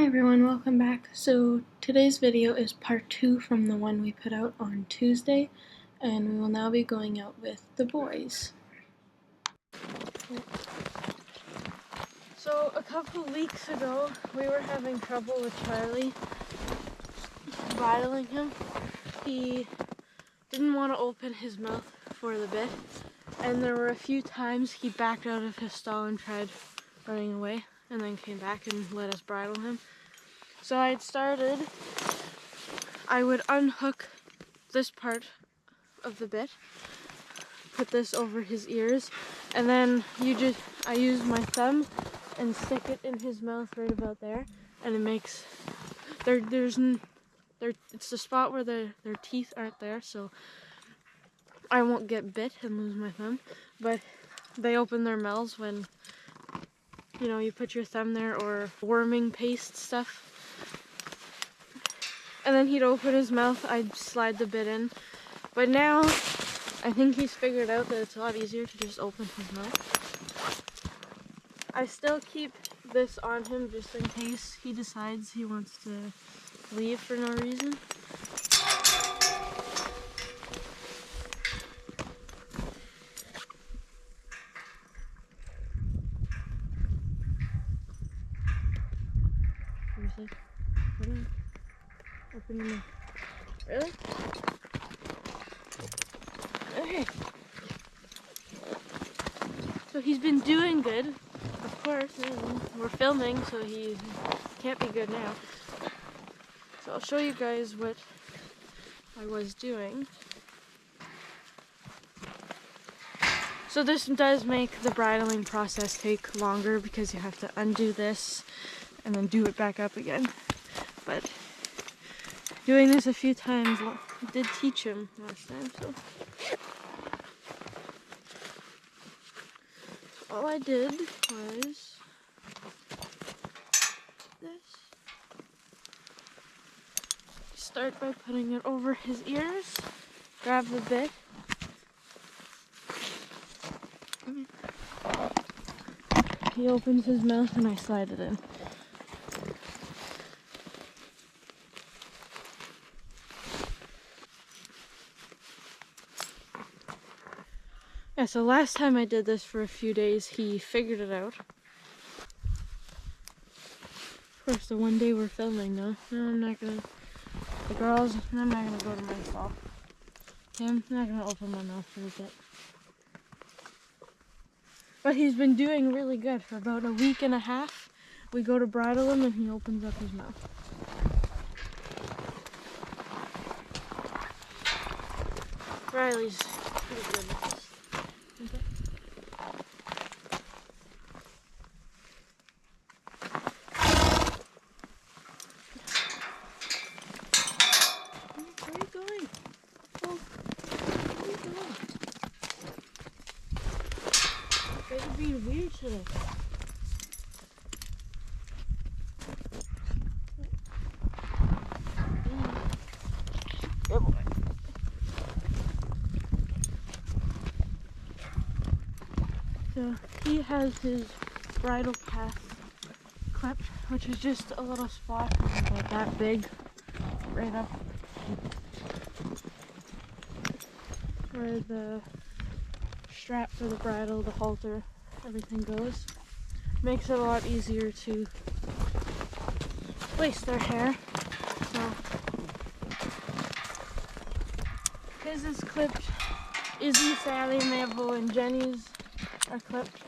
Hi everyone, welcome back. So today's video is part 2 from the one we put out on Tuesday, and we will now be going out with the boys. So a couple weeks ago we were having trouble with Charlie, bridling him. He didn't want to open his mouth for the bit, and there were a few times he backed out of his stall and tried running away, and then came back and let us bridle him. So I would unhook this part of the bit, put this over his ears, and then I use my thumb and stick it in his mouth right about there, and it makes, it's the spot where their teeth aren't there, so I won't get bit and lose my thumb, but they open their mouths when, you know, you put your thumb there, or worming paste stuff. And then he'd open his mouth, I'd slide the bit in. But now, I think he's figured out that it's a lot easier to just open his mouth. I still keep this on him just in case he decides he wants to leave for no reason. Open your mouth. Really? Okay. So he's been doing good, of course. We're filming, so he can't be good now. So I'll show you guys what I was doing. So this does make the bridling process take longer because you have to undo this and then do it back up again. But doing this a few times did teach him last time, so. All I did was this. Start by putting it over his ears, grab the bit, he opens his mouth and I slide it in. Yeah, so last time I did this for a few days, he figured it out. Of course, the one day we're filming, though. No, I'm not gonna. The girls, I'm not gonna go to my stall. I'm not gonna open my mouth for a bit. But he's been doing really good. For about a week and a half, we go to bridle him and he opens up his mouth. Riley's pretty good at this. Okay. Where are you going? Oh, where are you going? You guys are being weird today. Good boy. So he has his bridle path clipped, which is just a little spot about that big, right up where the strap for the bridle, the halter, everything goes. Makes it a lot easier to place their hair. So his is clipped. Izzy, Sally, Mable, and Jenny's are clipped.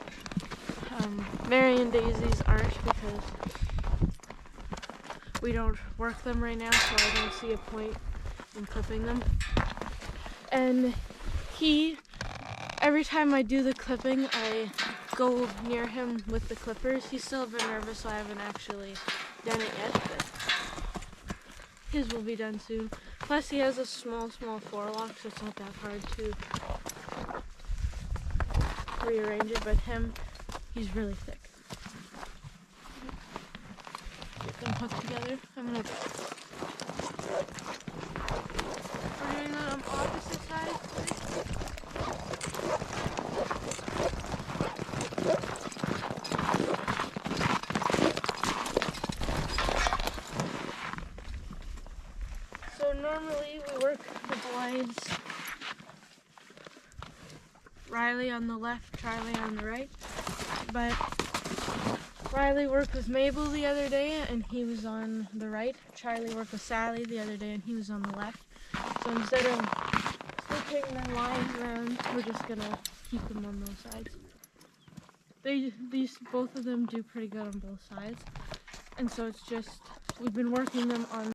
Mary and Daisy's aren't because we don't work them right now, so I don't see a point in clipping them. And every time I do the clipping, I go near him with the clippers. He's still a bit nervous, so I haven't actually done it yet, but his will be done soon. Plus he has a small forelock, so it's not that hard to rearrange it, but he's really thick. Get them hooked together. We're doing that on opposite sides. Riley on the left, Charlie on the right. But Riley worked with Mable the other day and he was on the right. Charlie worked with Sally the other day and he was on the left. So instead of switching their lines around, we're just gonna keep them on those sides. Both of them do pretty good on both sides. And so it's just, we've been working them on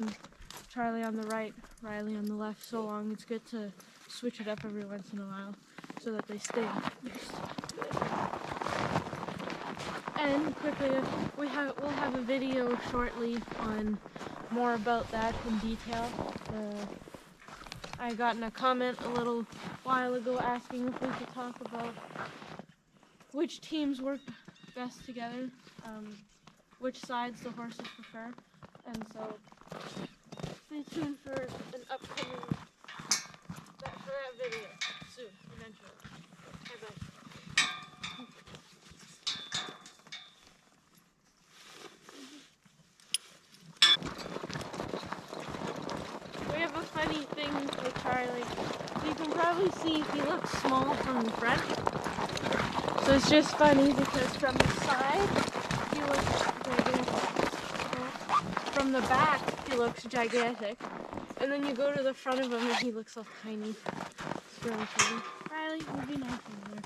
Charlie on the right, Riley on the left so long. It's good to switch it up every once in a while so that they stay mixed. And quickly, we'll have a video shortly on more about that in detail. I got in a comment a little while ago asking if we could talk about which teams work best together, which sides the horses prefer, and so stay tuned for an upcoming for that video soon, eventually. Bye-bye. We have a funny thing with Charlie. You can probably see he looks small from the front. So it's just funny because from the side he looks gigantic. From the back he looks gigantic. And then you go to the front of him and he looks so tiny. It's really funny. Riley, would be nice over there.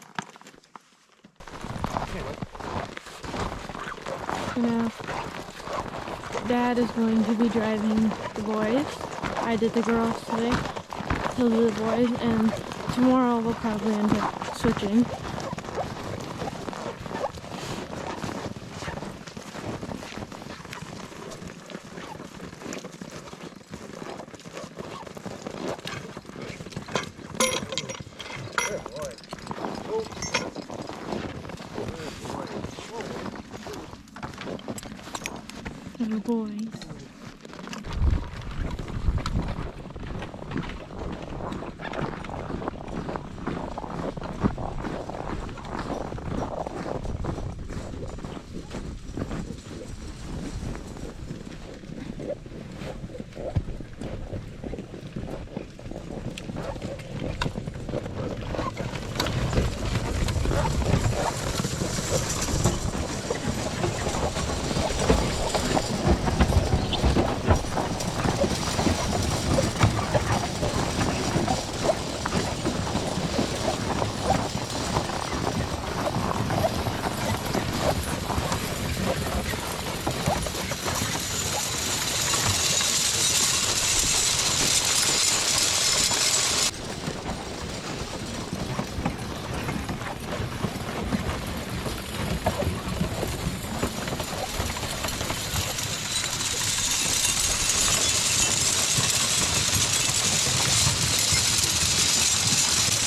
So now Dad is going to be driving the boys. I did the girls today. He'll do the boys, and tomorrow we'll probably end up switching. Little boys.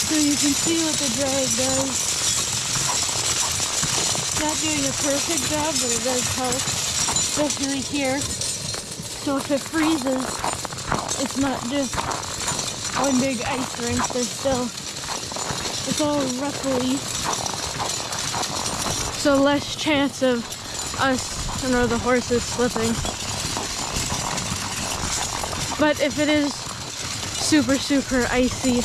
So you can see what the drag does. It's not doing a perfect job, but it does help, especially here. So if it freezes, it's not just one big ice rink. It's all ruffly. So less chance of us and the horses slipping. But if it is super, super icy,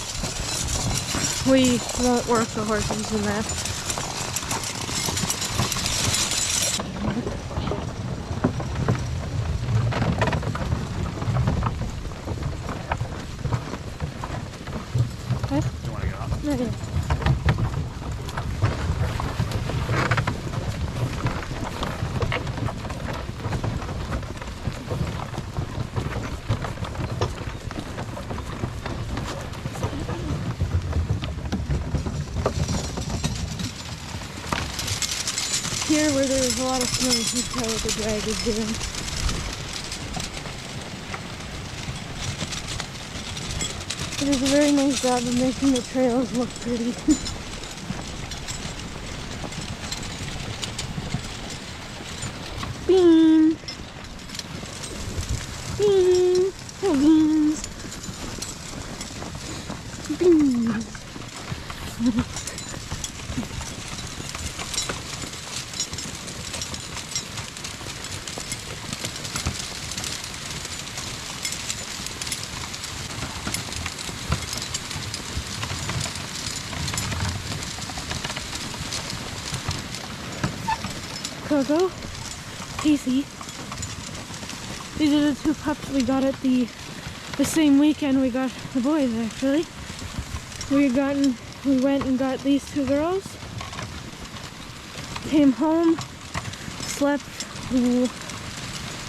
we won't work the horses in that. What? Do you want to get off? No, yeah. Here where there's a lot of snow, you can tell what the drag is doing. It does a very nice job of making the trails look pretty. Bean! Bean! Oh, beans! Beans! while ago. Casey. These are the two pups we got at the same weekend we got the boys, actually. We went and got these two girls. Came home, slept, I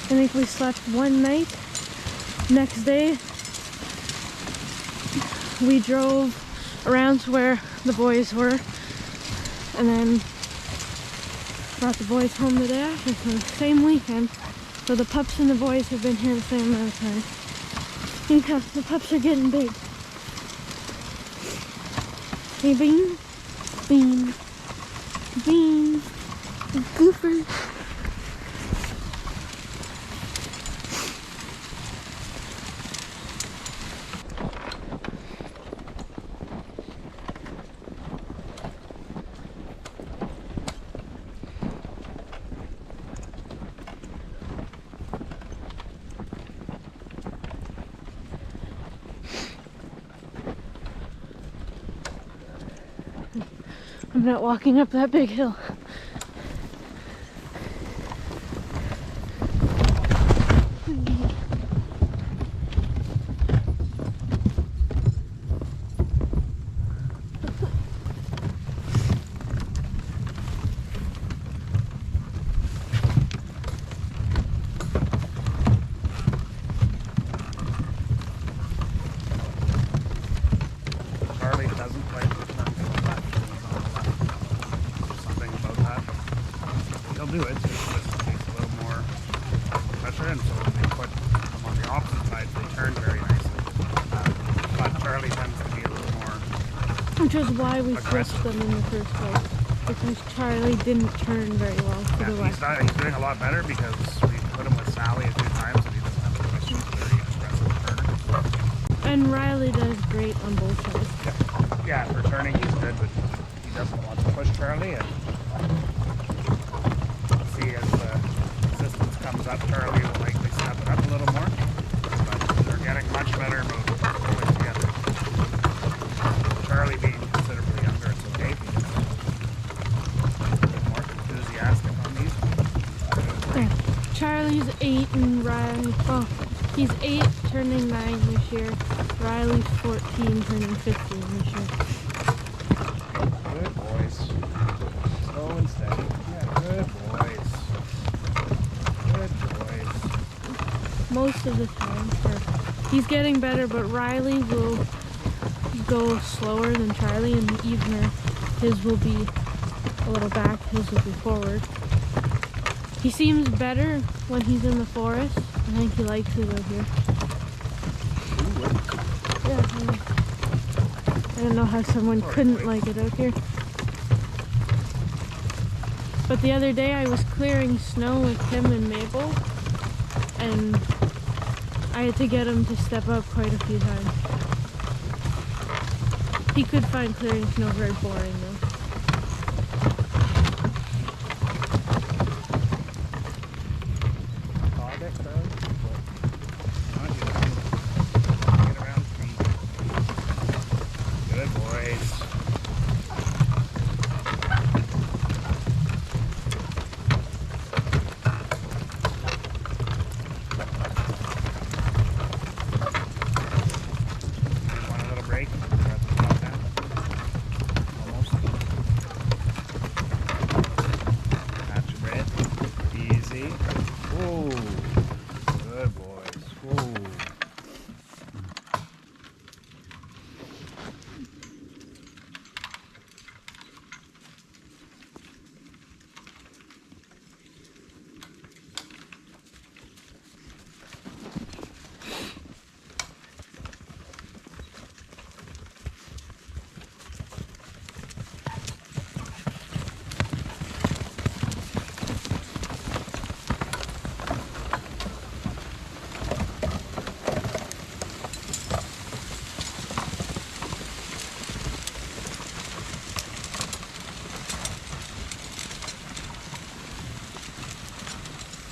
think we slept one night. Next day, we drove around to where the boys were, and then brought the boys home the day after, so the same weekend. So the pups and the boys have been here the same amount of time. Yeah, the pups are getting big. Hey, Bean. Bean. Bean. Goofer. I'm not walking up that big hill. Charlie doesn't like the turn to the left. Something about that. He'll do it, it just takes a little more pressure, and so when they put them on the opposite side, they turn very nicely. But Charlie tends to be a little more Which is why we aggressive. switched them in the first place. Because Charlie didn't turn very well to the left. He's doing a lot better because we put him with Sally a few times and he doesn't have to push. He's a very aggressive turner. And Riley does great on both sides. Yeah, for turning he's good, but he doesn't want to push Charlie. And see, as the distance comes up, Charlie will likely step it up a little more. But they're getting much better about pulling together. Charlie being considerably younger, it's okay because he's more enthusiastic on these. Yeah. Charlie's 8 and Riley, well, he's 8 turning 9 this year. Riley's 14 turning 15 this year. Good boys. Slow and steady. Yeah, good boys. Good boys. Most of the time. He's getting better, but Riley will go slower than Charlie, and the evener, his will be a little back, his will be forward. He seems better when he's in the forest. I think he likes it out here. Yeah, I don't know how someone couldn't like it out here. But the other day I was clearing snow with him and Mable, and I had to get him to step up quite a few times. He could find clearing snow very boring though. Good boys. Want a little break? Almost. Catch your breath. Easy. Whoa. Good boys. Whoa.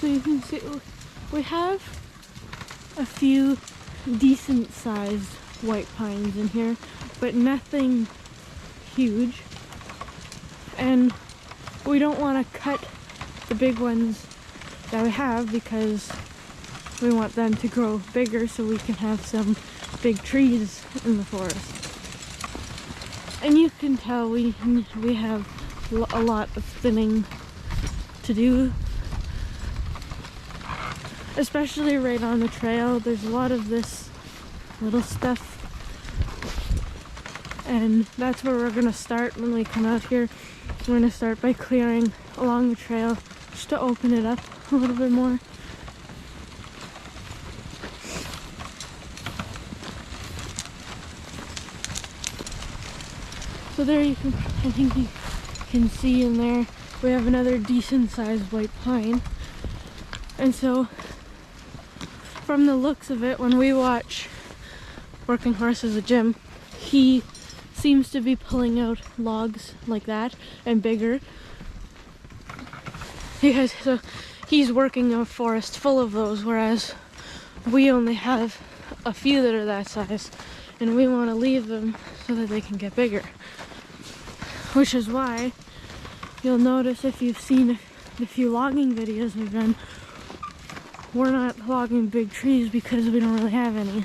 So you can see we have a few decent sized white pines in here, but nothing huge. And we don't want to cut the big ones that we have because we want them to grow bigger so we can have some big trees in the forest. And you can tell we have a lot of thinning to do, especially right on the trail. There's a lot of this little stuff, and that's where we're gonna start when we come out here. We're gonna start by clearing along the trail just to open it up a little bit more. So there I think you can see in there, we have another decent sized white pine. And so from the looks of it, when we watch Working Horses at Gym, he seems to be pulling out logs like that and bigger. Because so he's working a forest full of those, whereas we only have a few that are that size, and we want to leave them so that they can get bigger. Which is why you'll notice, if you've seen the few logging videos we've done, we're not logging big trees because we don't really have any.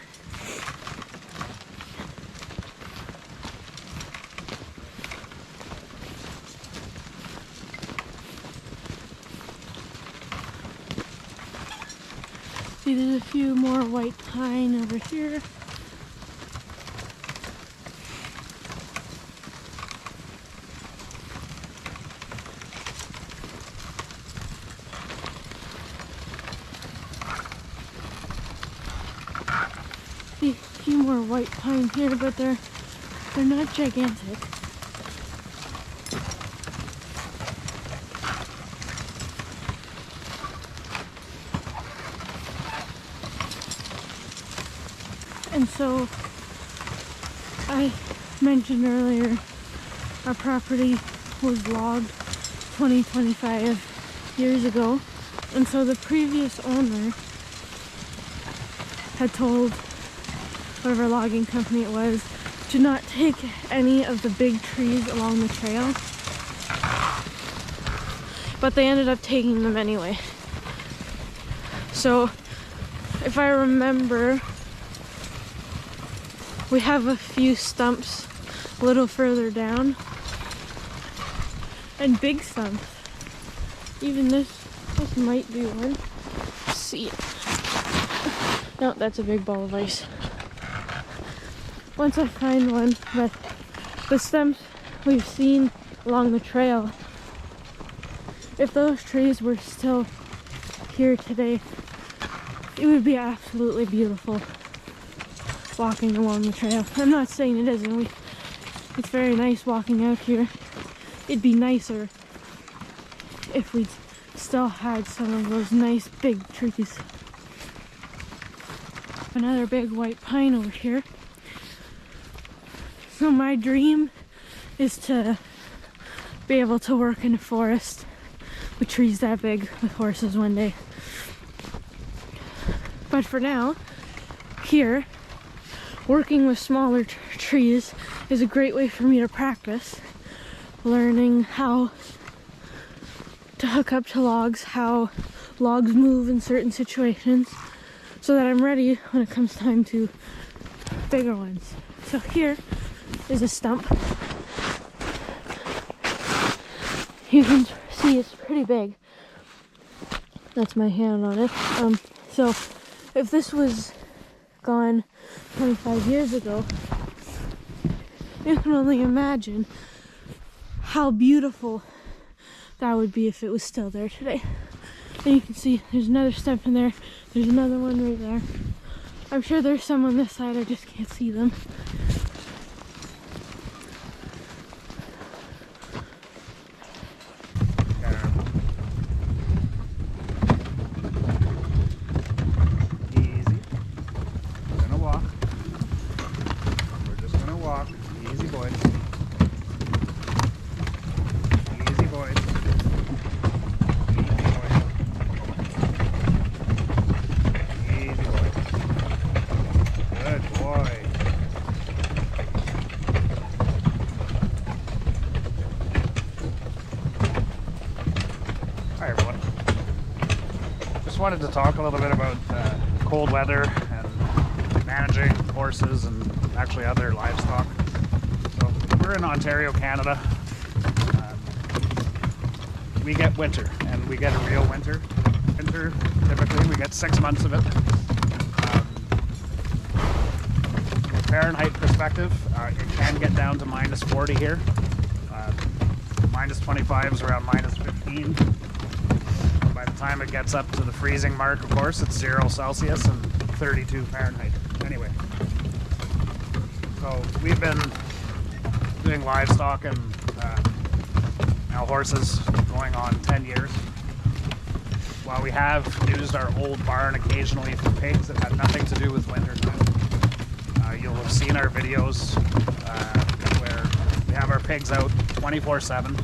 See, there's a few more white pine over here. See, a few more white pine here, but they're not gigantic. And so, I mentioned earlier, our property was logged 25 years ago. And so the previous owner had told whatever logging company it was to not take any of the big trees along the trail. But they ended up taking them anyway. So, if I remember, we have a few stumps a little further down, and big stumps. Even this might be one. Let's see it. No, that's a big ball of ice. Once I find one, but the stumps we've seen along the trail, if those trees were still here today, it would be absolutely beautiful walking along the trail. I'm not saying it isn't. It's very nice walking out here. It'd be nicer if we still had some of those nice big trees. Another big white pine over here. So my dream is to be able to work in a forest with trees that big with horses one day. But for now, here, working with smaller trees is a great way for me to practice learning how to hook up to logs, how logs move in certain situations, so that I'm ready when it comes time to bigger ones. So here is a stump. You can see it's pretty big. That's my hand on it. So if this was gone 25 years ago, you can only imagine how beautiful that would be if it was still there today. And you can see there's another stump in there. There's another one right there. I'm sure there's some on this side, I just can't see them. just wanted to talk a little bit about cold weather and managing horses and actually other livestock. So we're in Ontario, Canada. We get winter, and we get a real winter. Winter, typically, we get 6 months of it. From a Fahrenheit perspective, it can get down to minus 40 here. Minus 25 is around minus 15. By the time it gets up to the freezing mark, of course, it's 0 Celsius and 32 Fahrenheit. Anyway, so we've been doing livestock and now horses going on 10 years. While we have used our old barn occasionally for pigs, it had nothing to do with winter time. You'll have seen our videos where we have our pigs out 24/7.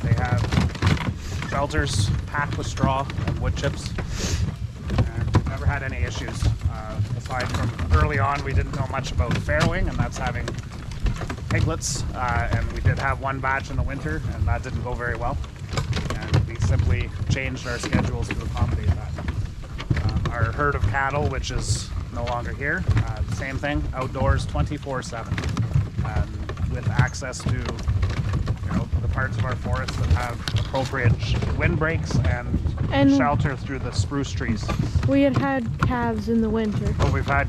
They have shelters packed with straw and wood chips, and we've never had any issues. Aside from early on, we didn't know much about farrowing, and that's having piglets, and we did have one batch in the winter, and that didn't go very well. And we simply changed our schedules to accommodate that. Our herd of cattle, which is no longer here, same thing, outdoors 24/7, with access to the parts of our forest that have appropriate windbreaks and shelter through the spruce trees. We had calves in the winter. Oh, we've had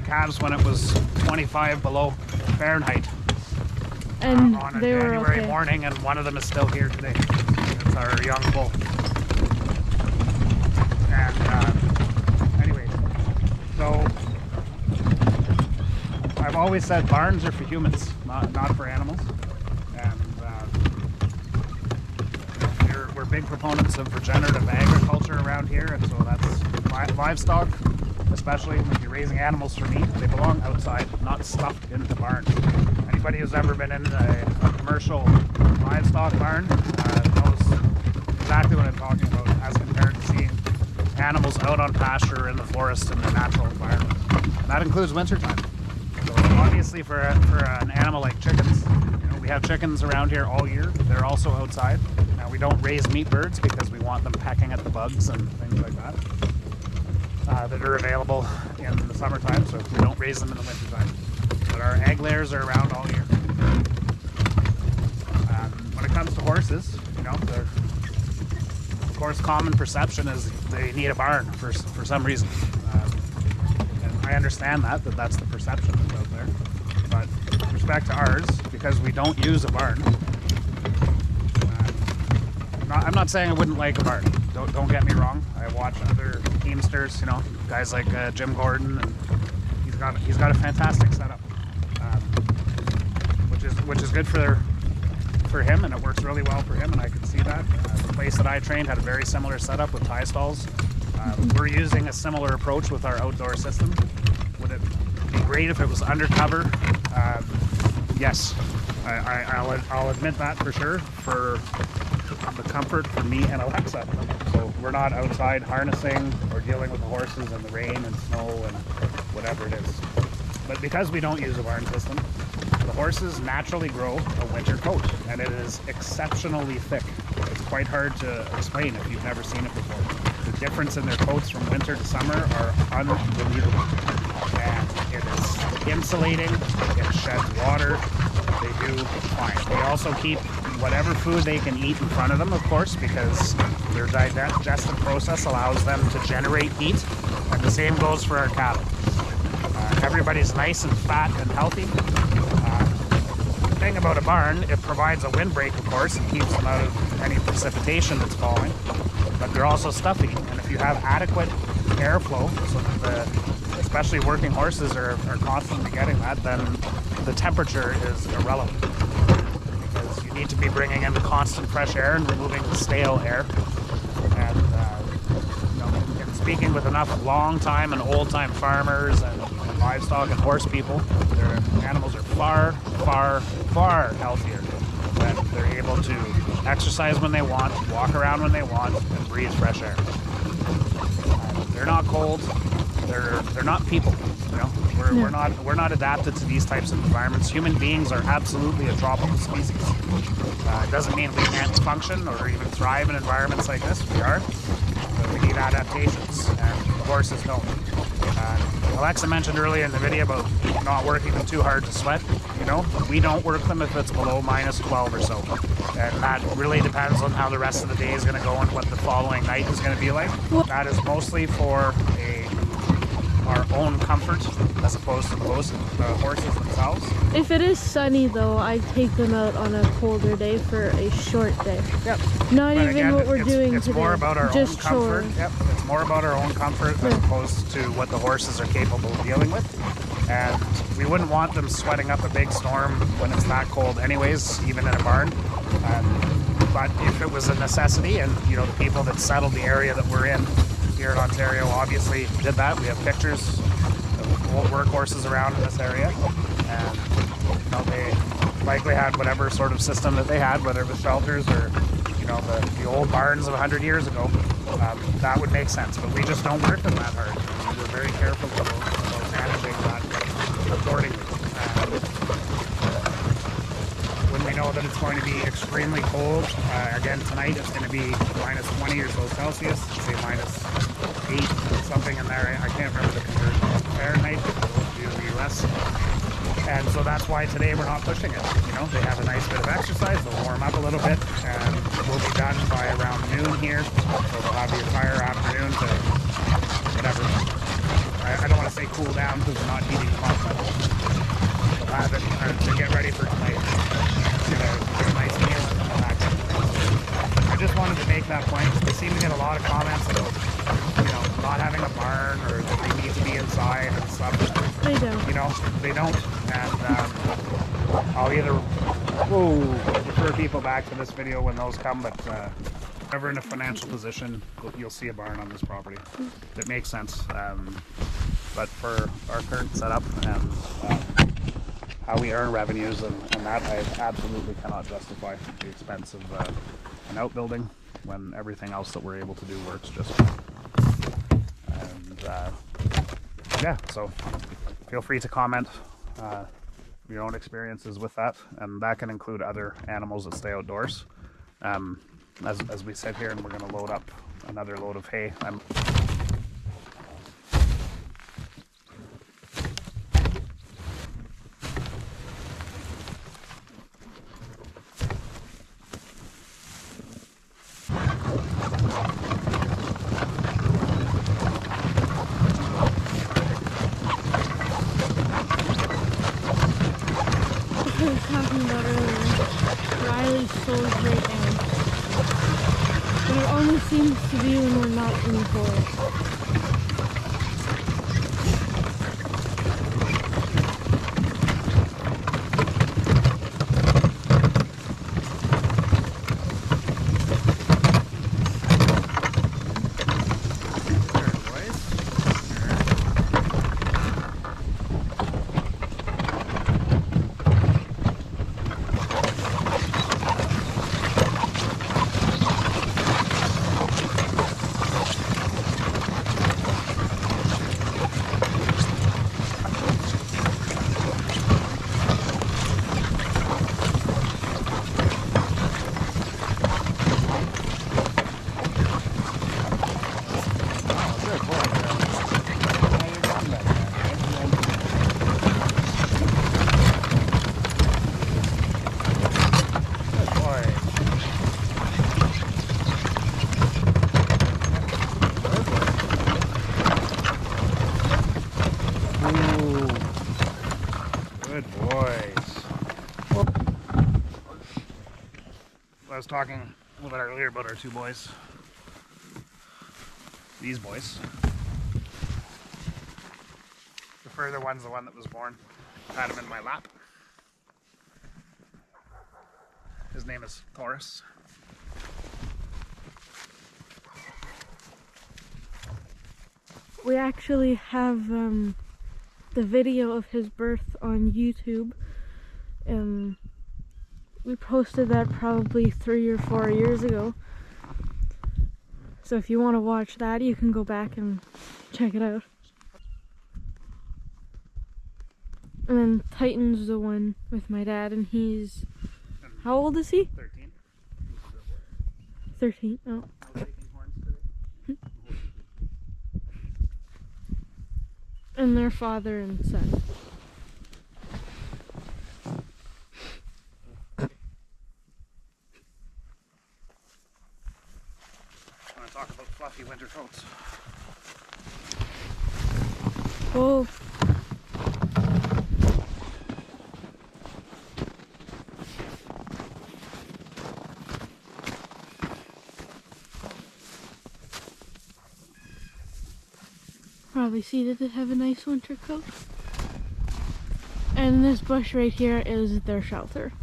calves when it was 25 below Fahrenheit. And on a they were January okay. morning, and one of them is still here today. It's our young bull. And anyway, so I've always said barns are for humans, not for animals. And we're big proponents of regenerative agriculture around here, and so that's livestock, especially when you're raising animals for meat. They belong outside, not stuffed into barns. Anybody who's ever been in a commercial livestock barn knows exactly what I'm talking about as compared to seeing animals out on pasture in the forest in their natural environment. And that includes wintertime. So obviously for an animal like chickens, we have chickens around here all year. They're also outside. Now we don't raise meat birds because we want them pecking at the bugs and things like that that are available in the summertime, so we don't raise them in the wintertime. But our egg layers are around all year. When it comes to horses, of course, common perception is they need a barn for some reason. And I understand that's the perception that's out there. But with respect to ours, because we don't use a barn, I'm not saying I wouldn't like a barn. Don't get me wrong. I watch other teamsters, guys like Jim Gordon, and he's got a fantastic setup, which is good for him, and it works really well for him, and I can see that. The place that I trained had a very similar setup with tie stalls. We're using a similar approach with our outdoor system. Would it be great if it was undercover? Yes, I'll admit that for sure, for the comfort for me and Alexa. So we're not outside harnessing or dealing with the horses in the rain and snow and whatever it is. But because we don't use a barn system, the horses naturally grow a winter coat, and it is exceptionally thick. It's quite hard to explain if you've never seen it before. The difference in their coats from winter to summer are unbelievable. And it is insulating, it sheds water, they do fine. They also keep whatever food they can eat in front of them, of course, because their digestive process allows them to generate heat, and the same goes for our cattle. Everybody's nice and fat and healthy. The thing about a barn, it provides a windbreak, of course, and keeps them out of any precipitation that's falling, but they're also stuffy, and if you have adequate airflow, so that especially working horses are constantly getting that, then the temperature is irrelevant, because you need to be bringing in the constant fresh air and removing the stale air. And in speaking with enough long-time and old-time farmers and livestock and horse people, their animals are far, far, far healthier when they're able to exercise when they want, walk around when they want, and breathe fresh air. They're not cold. They're not people. We're not adapted to these types of environments. Human beings are absolutely a tropical species. It doesn't mean we can't function or even thrive in environments like this. We are. But we need adaptations, and the horses don't. Alexa mentioned earlier in the video about not working them too hard to sweat. You know, we don't work them if it's below -12 or so. And that really depends on how the rest of the day is going to go and what the following night is going to be like. That is mostly for our own comfort as opposed to the horses themselves. If it is sunny though, I take them out on a colder day for a short day. Yep. Not But even again, what we're doing it's today. more about our just own comfort. chores. Yep. It's more about our own comfort as opposed to what the horses are capable of dealing with. And we wouldn't want them sweating up a big storm when it's that cold anyways, even in a barn. But if it was a necessity, and you know, the people that settled the area that we're in here in Ontario obviously did that. We have pictures of workhorses around in this area, and you know, they likely had whatever sort of system that they had, whether it was shelters or you know, the old barns of 100 years ago. That would make sense, but we just don't work them that hard. We're very careful about managing that accordingly. When we know that it's going to be extremely cold, again tonight it's going to be -20 or so Celsius, say -8, something in there. I can't remember the conversion to Fahrenheit, usually less. And so that's why today we're not pushing it. You know, they have a nice bit of exercise, they'll warm up a little bit, and we'll be done by around noon here. So they'll have the entire afternoon to whatever. I don't want to say cool down because we're not heating them up, but they'll have it to get ready for tonight. Get a nice meal and come back. I just wanted to make that point. They seem to get a lot of comments about, you know, not having a barn or that they need to be inside and stuff. They don't. You know, they don't. And I'll either refer people back to this video when those come, but ever in a financial position, you'll see a barn on this property. It makes sense. But for our current setup and how we earn revenues and that, I absolutely cannot justify the expense of an outbuilding when everything else that we're able to do works just fine. And yeah, so feel free to comment your own experiences with that, and that can include other animals that stay outdoors. As we sit here and we're going to load up another load of hay. Talking about earlier, Riley's soul's right now. But it only seems to be when we're not in the forest. I was talking a little bit earlier about our two boys. These boys. The further one's the one that was born. I had him in my lap. His name is Taurus. We actually have the video of his birth on YouTube. We posted that probably 3 or 4 years ago. So if you want to watch that, you can go back and check it out. And then Titan's the one with my dad, and he's... How old is he? 13. 13, oh. And their father and son. I want to talk about fluffy winter coats. Whoa. Probably see that they have a nice winter coat. And this bush right here is their shelter.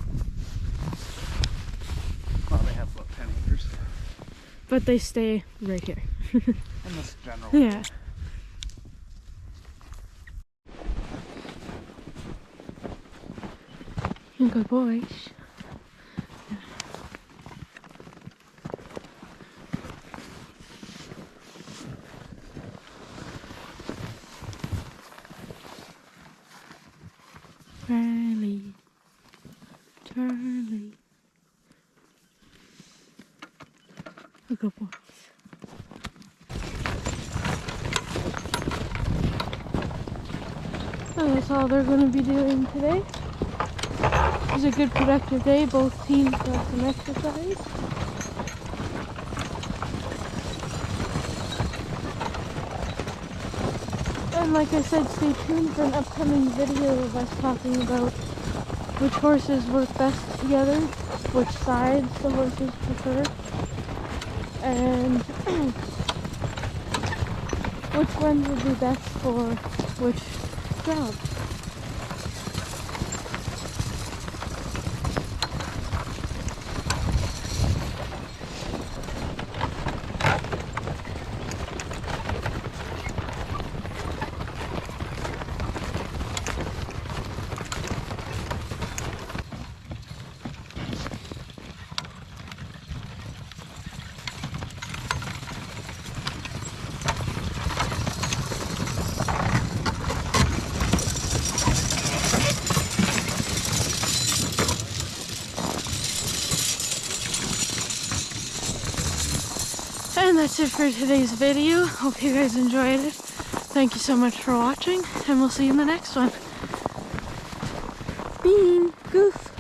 Well, they have about 10 acres. But they stay right here. In this general. Yeah. Good boys. Charlie, Charlie. A good boy. And that's all they're going to be doing today. It was a good productive day. Both teams got some exercise. And like I said, stay tuned for an upcoming video of us talking about which horses work best together, which sides the horses prefer, and which ones would be best for which job. And that's it for today's video. Hope you guys enjoyed it. Thank you so much for watching, and we'll see you in the next one. Bean, Goof.